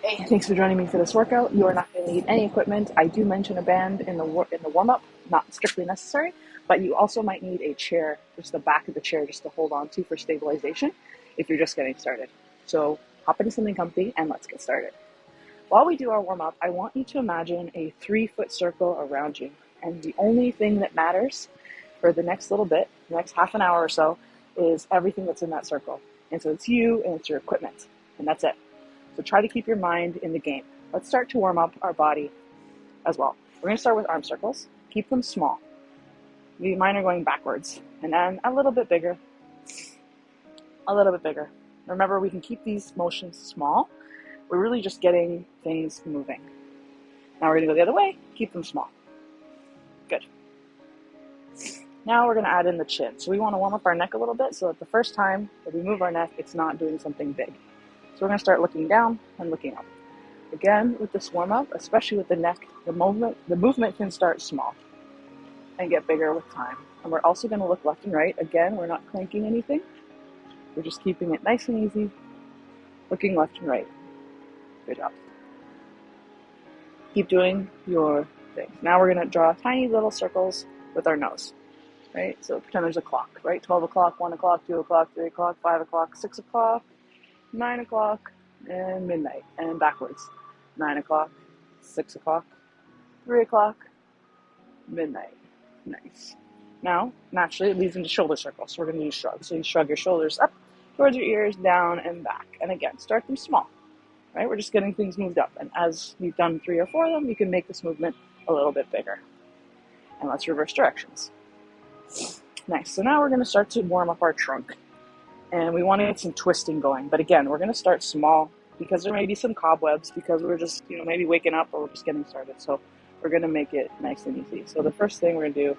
Hey, thanks for joining me for this workout. You are not going to need any equipment. I do mention a band in the warm up, not strictly necessary, but you also might need a chair, just the back of the chair, just to hold on to for stabilization if you're just getting started. So hop into something comfy and let's get started. While we do our warm up, I want you to imagine a 3-foot circle around you, and the only thing that matters for the next little bit, the next half an hour or so, is everything that's in that circle. And so it's you and it's your equipment, and that's it. So try to keep your mind in the game. Let's start to warm up our body as well. We're going to start with arm circles. Keep them small. Mine are going backwards. And then a little bit bigger. A little bit bigger. Remember, we can keep these motions small. We're really just getting things moving. Now we're going to go the other way. Keep them small. Good. Now we're going to add in the chin. So we want to warm up our neck a little bit so that the first time that we move our neck, it's not doing something big. So we're going to start looking down and looking up. Again, with this warm-up, especially with the neck, the movement can start small and get bigger with time. And we're also going to look left and right. Again, we're not cranking anything. We're just keeping it nice and easy, looking left and right. Good job. Keep doing your thing. Now we're going to draw tiny little circles with our nose, right? So pretend there's a clock, right? 12 o'clock, 1 o'clock, 2 o'clock, 3 o'clock, 5 o'clock, 6 o'clock, 9 o'clock, and midnight, and backwards. 9 o'clock, 6 o'clock, 3 o'clock, midnight. Nice. Now, naturally, it leads into shoulder circles. So we're going to use shrug. So you shrug your shoulders up towards your ears, down and back. And again, start them small, right? We're just getting things moved up. And as you've done 3 or 4 of them, you can make this movement a little bit bigger. And let's reverse directions. Nice. So now we're going to start to warm up our trunk. And we want to get some twisting going. But again, we're going to start small because there may be some cobwebs because we're just, maybe waking up or we're just getting started. So we're going to make it nice and easy. So the first thing we're going to do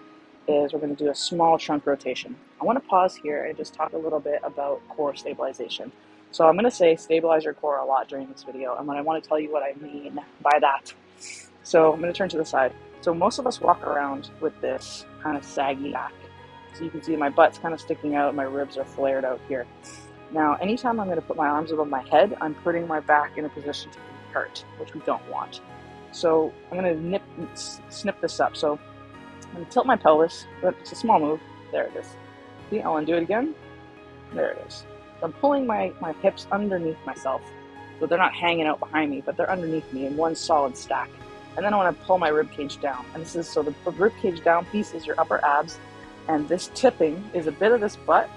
is we're going to do a small trunk rotation. I want to pause here and just talk a little bit about core stabilization. So I'm going to say stabilize your core a lot during this video. And I want to tell you what I mean by that. So I'm going to turn to the side. So most of us walk around with this kind of saggy back. So you can see my butt's kind of sticking out, my ribs are flared out here. Now, anytime I'm going to put my arms above my head, I'm putting my back in a position to be hurt, which we don't want. So I'm going to snip this up. So I'm going to tilt my pelvis, but it's a small move. There it is. See, I'll undo it again. There it is. So I'm pulling my hips underneath myself, so they're not hanging out behind me, but they're underneath me in one solid stack. And then I want to pull my rib cage down. And this is, so the rib cage down piece is your upper abs, and this tipping is a bit of this butt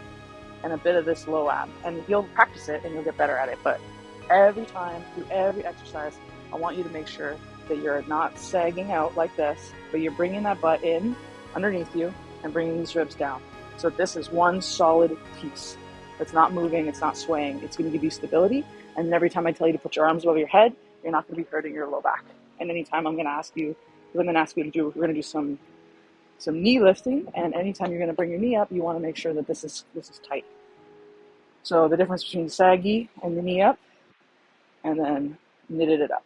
and a bit of this low ab. And you'll practice it and you'll get better at it. But every time, through every exercise, I want you to make sure that you're not sagging out like this, but you're bringing that butt in underneath you and bringing these ribs down. So this is one solid piece. It's not moving, it's not swaying. It's going to give you stability. And every time I tell you to put your arms above your head, you're not going to be hurting your low back. And anytime we're going to ask you to do some knee lifting, and anytime you're going to bring your knee up, you want to make sure that this is tight. So the difference between saggy and the knee up, and then knitted it up.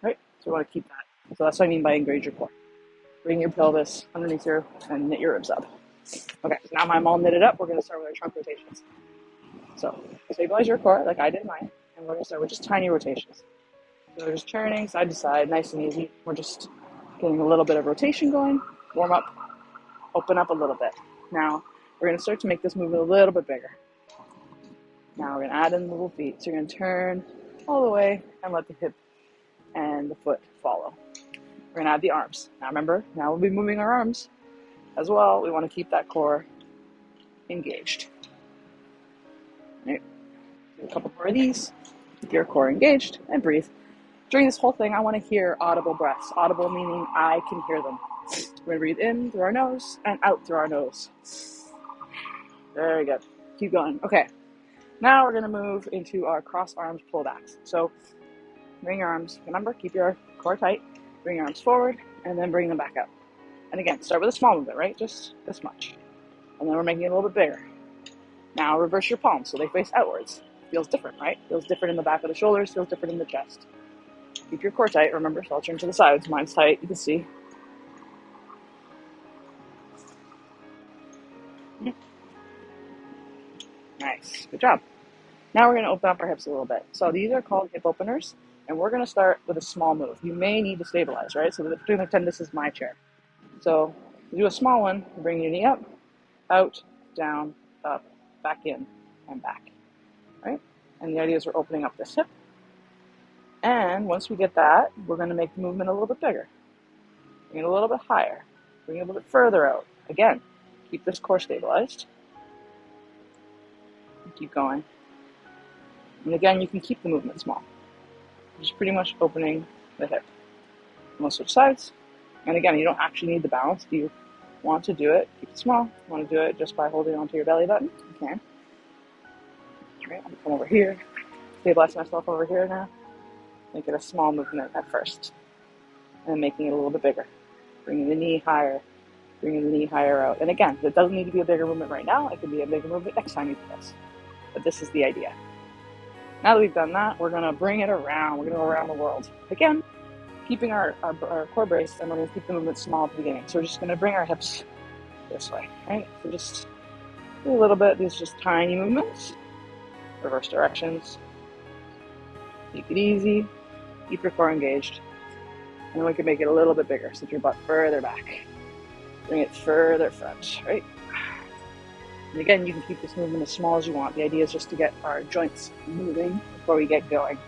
Right? So we want to keep that. So that's what I mean by engage your core. Bring your pelvis underneath you and knit your ribs up. Okay, so now I'm all knitted up. We're going to start with our trunk rotations. So stabilize your core like I did mine, and we're going to start with just tiny rotations. So we're just turning side to side, nice and easy. We're just getting a little bit of rotation going. Warm up, open up a little bit. Now we're going to start to make this movement a little bit bigger. Now we're going to add in the little feet. So you're going to turn all the way and let the hip and the foot follow. We're going to add the arms. Now remember, now we'll be moving our arms as well. We want to keep that core engaged. Right. Do a couple more of these. Keep your core engaged and breathe. During this whole thing, I want to hear audible breaths. Audible meaning I can hear them. We're going to breathe in through our nose and out through our nose. Very good. Keep going. Okay. Now we're going to move into our cross arms pullbacks. So bring your arms, remember, keep your core tight. Bring your arms forward and then bring them back up. And again, start with a small movement, right? Just this much. And then we're making it a little bit bigger. Now reverse your palms so they face outwards. Feels different, right? Feels different in the back of the shoulders, feels different in the chest. Keep your core tight, remember, so I'll turn to the sides. Mine's tight, you can see. Nice, good job. Now we're going to open up our hips a little bit. So these are called hip openers, and we're going to start with a small move. You may need to stabilize, right? So pretend this is my chair. So to do a small one, you bring your knee up, out, down, up, back in, and back, right? And the idea is we're opening up this hip. And once we get that, we're going to make the movement a little bit bigger. Bring it a little bit higher. Bring it a little bit further out. Again, keep this core stabilized. Keep going. And again, you can keep the movement small. Just pretty much opening the hip. And we'll switch sides. And again, you don't actually need the balance. If you want to do it, keep it small. If you want to do it just by holding onto your belly button, you can. All right, I'm going to come over here. Stabilize myself over here now. Make it a small movement at first. And making it a little bit bigger. Bringing the knee higher. Bringing the knee higher out. And again, it doesn't need to be a bigger movement right now. It could be a bigger movement next time you do this. But this is the idea. Now that we've done that, we're going to bring it around. We're going to go around the world. Again, keeping our core braced, and we're going to keep the movement small at the beginning. So we're just going to bring our hips this way, right? So just do a little bit. These are just tiny movements. Reverse directions. Take it easy. Keep your core engaged. And we can make it a little bit bigger. Sit your butt further back. Bring it further front, right? And again, you can keep this movement as small as you want. The idea is just to get our joints moving before we get going.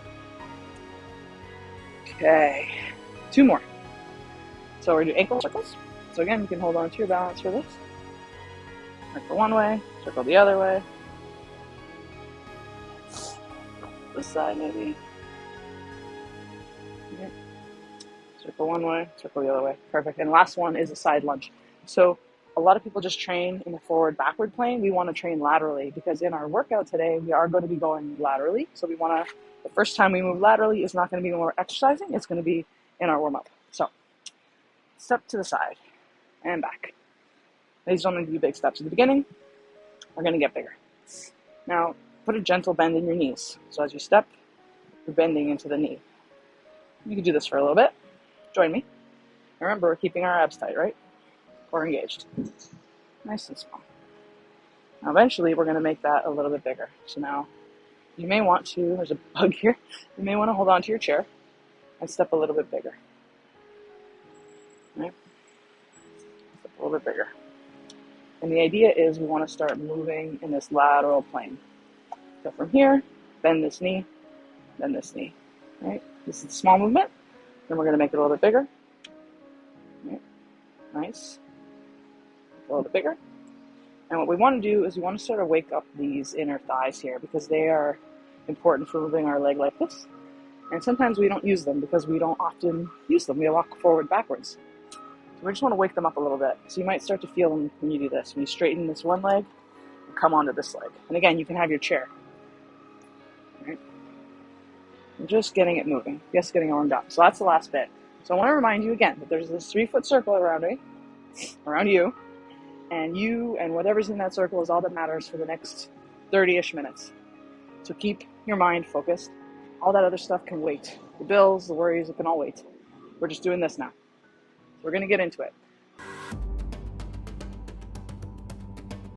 Okay, 2 more. So we're going to do ankle circles. So again, you can hold on to your balance for this. Circle one way, circle the other way. This side maybe. Okay. Circle one way, circle the other way. Perfect. And last one is a side lunge. So a lot of people just train in the forward-backward plane. We want to train laterally because in our workout today, we are going to be going laterally. So we want to, the first time we move laterally is not going to be when we're exercising. It's going to be in our warm-up. So step to the side and back. These don't need to be big steps at the beginning. We're going to get bigger. Now, put a gentle bend in your knees. So as you step, you're bending into the knee. You can do this for a little bit. Join me. Remember, we're keeping our abs tight, right? Core engaged. Nice and small. Now eventually we're going to make that a little bit bigger. So now you may want to, there's a bug here, you may want to hold on to your chair and step a little bit bigger. Right? Step a little bit bigger. And the idea is we want to start moving in this lateral plane. So from here, bend this knee, bend this knee. Right? This is a small movement. Then we're going to make it a little bit bigger. Right? Nice. A little bit bigger. And what we want to do is we want to sort of wake up these inner thighs here because they are important for moving our leg like this. And sometimes we don't use them because we don't often use them. We walk forward, backwards. So we just want to wake them up a little bit. So you might start to feel them when you do this. When you straighten this one leg, and come onto this leg. And again, you can have your chair. Right? And just getting it moving. Just getting it warmed up. So that's the last bit. So I want to remind you again that there's this 3-foot circle around me, around you. And you and whatever's in that circle is all that matters for the next 30-ish minutes. So keep your mind focused. All that other stuff can wait. The bills, the worries, it can all wait. We're just doing this now. We're going to get into it.